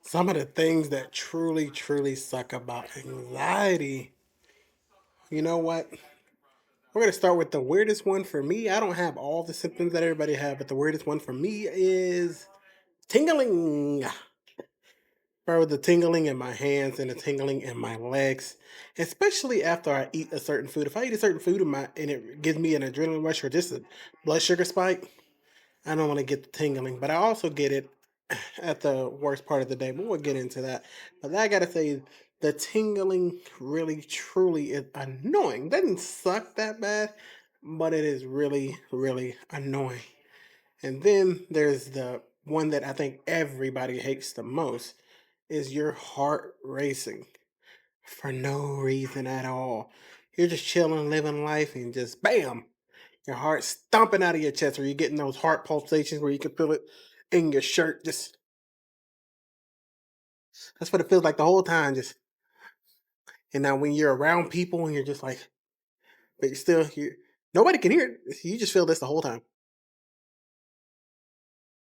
Some of the things that truly, truly suck about anxiety. You know what? We're gonna start with the weirdest one for me. I don't have all the symptoms that everybody have, but the weirdest one for me is tingling. Bro, the tingling in my hands and the tingling in my legs, especially after I eat a certain food. If I eat a certain food and it gives me an adrenaline rush or just a blood sugar spike, I don't want to get the tingling. But I also get it at the worst part of the day. But we'll get into that. But I gotta say, the tingling really truly is annoying. Doesn't suck that bad, but it is really, really annoying. And then there's the one that I think everybody hates the most is your heart racing for no reason at all. You're just chilling, living life, and just bam, your heart stomping out of your chest, or you're getting those heart pulsations where you can feel it in your shirt. Just that's what it feels like the whole time. Just and now when you're around people and you're just like, but you're still you nobody can hear it. You just feel this the whole time.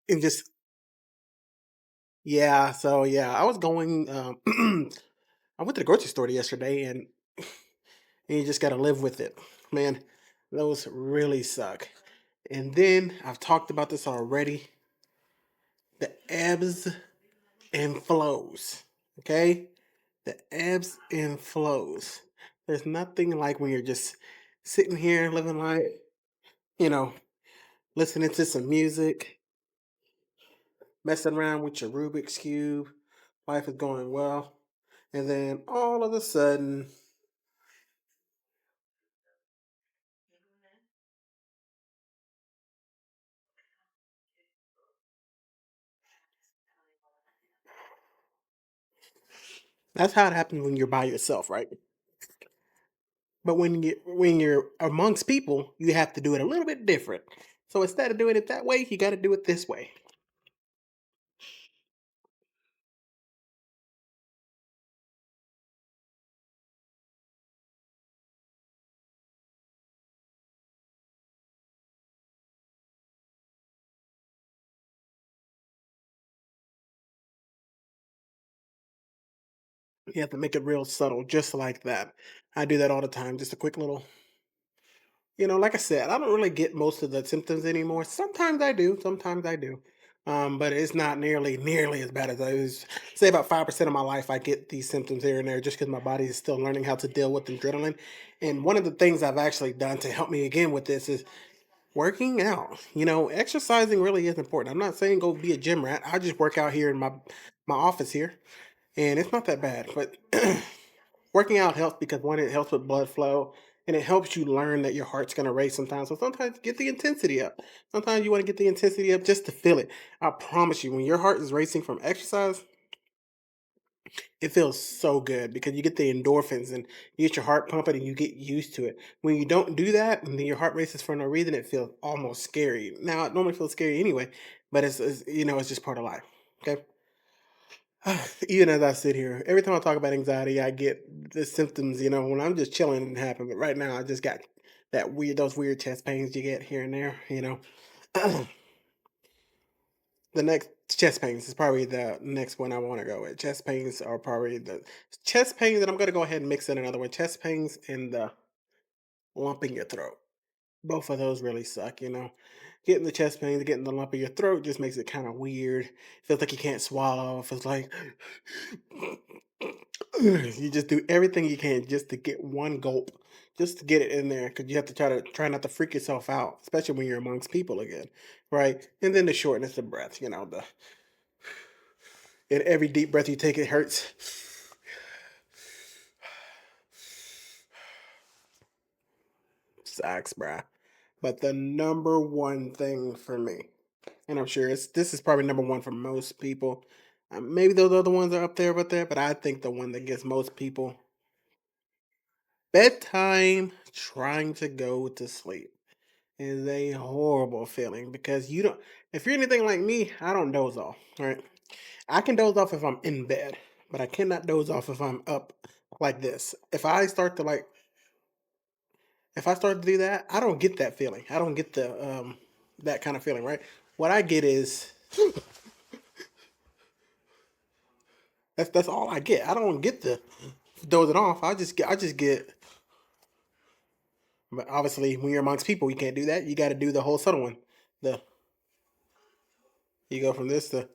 And just yeah, so yeah, I was going I went to the grocery store yesterday and you just gotta live with it. Man, those really suck. And then I've talked about this already. The ebbs and flows. Okay? The ebbs and flows. There's nothing like when you're just sitting here living life, you know, listening to some music, messing around with your Rubik's Cube, life is going well. And then all of a sudden, that's how it happens when you're by yourself, right? But when you're amongst people, you have to do it a little bit different. So instead of doing it that way, you got to do it this way. You have to make it real subtle, just like that. I do that all the time. Just a quick little, like I said, I don't really get most of the symptoms anymore. Sometimes I do. Sometimes I do. But it's not nearly as bad as I was. Say about 5% of my life, I get these symptoms here and there, just because my body is still learning how to deal with adrenaline. And one of the things I've actually done to help me again with this is working out. Exercising really is important. I'm not saying go be a gym rat. I just work out here in my office here, and it's not that bad. But working out helps because one, it helps with blood flow, and it helps you learn that your heart's gonna race sometimes. So sometimes get the intensity up. Sometimes you want to get the intensity up just to feel it. I promise you, when your heart is racing from exercise, it feels so good because you get the endorphins and you get your heart pumping and you get used to it. When you don't do that and then your heart races for no reason, it feels almost scary. Now, it normally feels scary anyway, but it's just part of life. Okay. Even as I sit here, every time I talk about anxiety, I get the symptoms. When I'm just chilling, it happen. But right now, I just got those weird chest pains you get here and there. The next chest pains is probably the next one I want to go with. Chest pains are probably the chest pains, and I'm going to go ahead and mix in another one. Chest pains and the lump in your throat. Both of those really suck. Getting the chest pains, getting the lump in your throat just makes it kind of weird. Feels like you can't swallow. Feels like you just do everything you can just to get one gulp, just to get it in there, because you have to try not to freak yourself out, especially when you're amongst people again, right? And then the shortness of breath. The and every deep breath you take, it hurts. Sucks, bruh. But the number one thing for me, and I'm sure this is probably number one for most people. Maybe those other ones are up there with that, but I think the one that gets most people bedtime trying to go to sleep is a horrible feeling because you don't. If you're anything like me, I don't doze off. Right? I can doze off if I'm in bed, but I cannot doze off if I'm up like this. If I start to do that, I don't get that feeling. I don't get the that kind of feeling, right? What I get is That's all I get. I don't get the dozing off. I just get. But obviously, when you're amongst people, you can't do that. You got to do the whole subtle one. The You go from this to.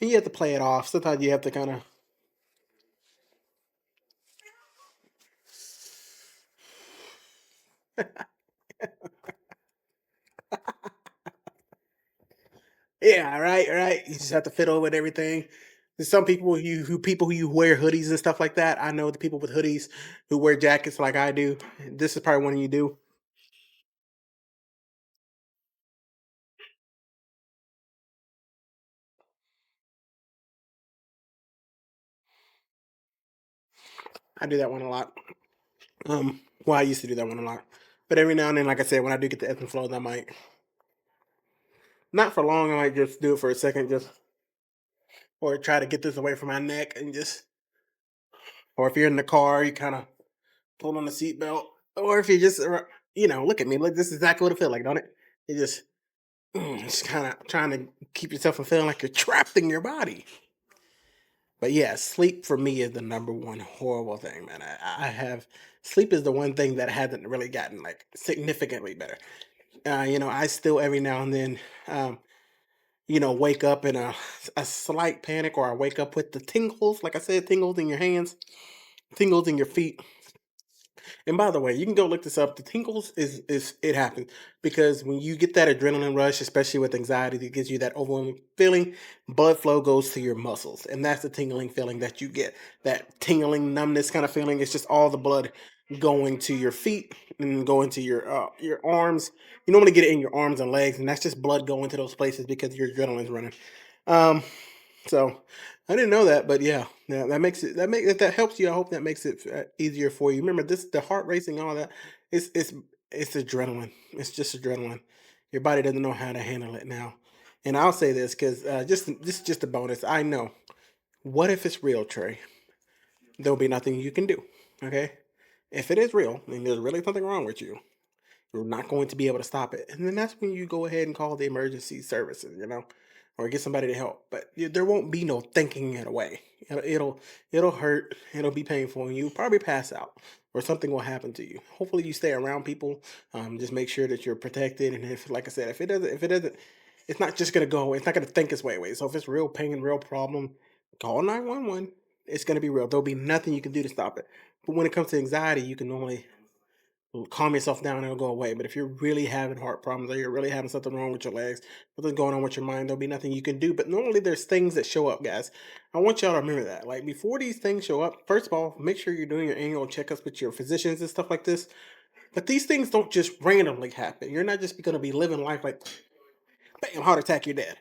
And you have to play it off. Sometimes you have to kind of. Yeah, right, right. You just have to fiddle with everything. There's some people who you wear hoodies and stuff like that. I know the people with hoodies who wear jackets like I do. This is probably one you do. I do that one a lot. Well, I used to do that one a lot, but every now and then, like I said, when I do get the ebbs and flows, I might not for long. I might just do it for a second, just or try to get this away from my neck and just. Or if you're in the car, you kind of pull on the seatbelt, or if you just, look at me. Look, this is exactly what it feels like, don't it? You just kind of trying to keep yourself from feeling like you're trapped in your body. But yeah, sleep for me is the number one horrible thing, man. I have sleep is the one thing that hasn't really gotten like significantly better. I still every now and then, um, wake up in a slight panic, or I wake up with the tingles. Like I said, tingles in your hands, tingles in your feet. And by the way, you can go look this up. The tingles is it happens because when you get that adrenaline rush, especially with anxiety, that gives you that overwhelming feeling. Blood flow goes to your muscles, and that's the tingling feeling that you get. That tingling numbness kind of feeling. It's just all the blood going to your feet and going to your arms. You normally get it in your arms and legs, and that's just blood going to those places because your adrenaline's running. Um, so I didn't know that, but yeah, yeah, that makes it that make if that helps you. I hope that makes it easier for you. Remember, the heart racing, all that. It's adrenaline. It's just adrenaline. Your body doesn't know how to handle it now. And I'll say this because just this is just a bonus. I know. What if it's real, Trey? There'll be nothing you can do. Okay, if it is real and there's really something wrong with you, you're not going to be able to stop it. And then that's when you go ahead and call the emergency services, or get somebody to help. But there won't be no thinking it away. It'll hurt. It'll be painful, and you'll probably pass out, or something will happen to you. Hopefully, you stay around people. Just make sure that you're protected. And if, like I said, if it doesn't, it's not just gonna go away. It's not gonna think its way away. So if it's real pain, real problem, call 911. It's gonna be real. There'll be nothing you can do to stop it. But when it comes to anxiety, you can normally calm yourself down and it'll go away. But if you're really having heart problems, or you're really having something wrong with your legs, something's going on with your mind, there'll be nothing you can do. But normally there's things that show up, guys. I want y'all to remember that. Like before these things show up, first of all, make sure you're doing your annual checkups with your physicians and stuff like this. But these things don't just randomly happen. You're not just gonna be living life like bam, heart attack, you're dead.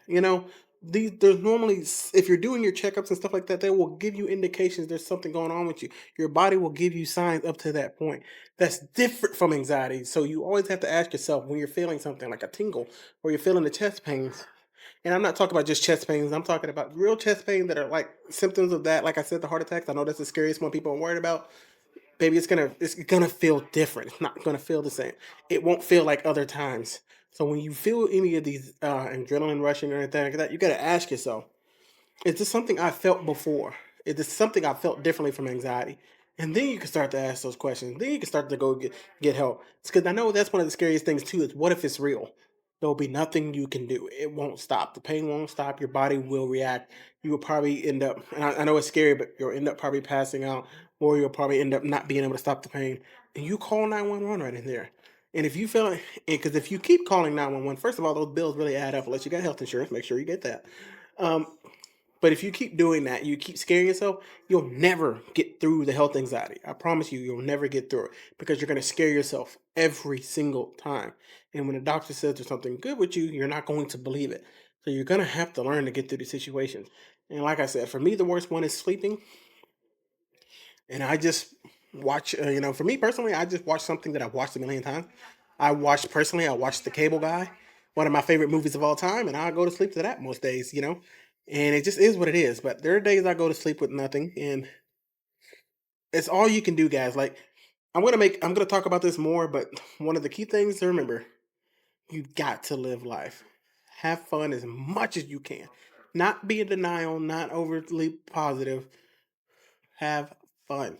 There's normally if you're doing your checkups and stuff like that, they will give you indications there's something going on with you. Your body will give you signs up to that point. That's different from anxiety. So you always have to ask yourself when you're feeling something like a tingle or you're feeling the chest pains. And I'm not talking about just chest pains. I'm talking about real chest pain that are like symptoms of that. Like I said, the heart attacks. I know that's the scariest one people are worried about. Baby, it's gonna feel different. It's not gonna feel the same. It won't feel like other times. So when you feel any of these adrenaline rushing or anything like that, you gotta ask yourself, is this something I felt before? Is this something I felt differently from anxiety? And then you can start to ask those questions. Then you can start to go get help. Because I know that's one of the scariest things too. Is what if it's real? There'll be nothing you can do. It won't stop. The pain won't stop. Your body will react. You will probably end up. And I know it's scary, but you'll end up probably passing out, or you'll probably end up not being able to stop the pain. And you call 911 right in there. And if you feel, because if you keep calling 911, first of all, those bills really add up. Unless you got health insurance, make sure you get that. Um, but if you keep doing that, you keep scaring yourself, you'll never get through the health anxiety. I promise you, you'll never get through it because you're going to scare yourself every single time. And when the doctor says there's something good with you, you're not going to believe it. So you're going to have to learn to get through the situations. And like I said, for me, the worst one is sleeping. And I just watch, for me personally, I just watch something that I've watched a million times. I watched The Cable Guy, one of my favorite movies of all time, and I go to sleep to that most days. And it just is what it is. But there are days I go to sleep with nothing, and it's all you can do, guys. Like I'm gonna talk about this more, but one of the key things to remember: You got to live life. Have fun as much as you can. Not be in denial, not overly positive. Have fun.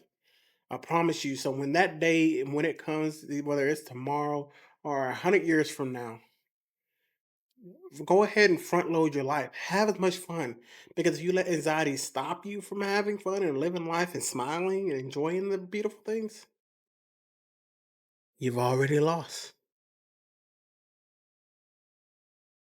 I promise you. So when that day, when it comes, whether it's tomorrow or 100 years from now, go ahead and front load your life. Have as much fun. Because if you let anxiety stop you from having fun and living life and smiling and enjoying the beautiful things, you've already lost.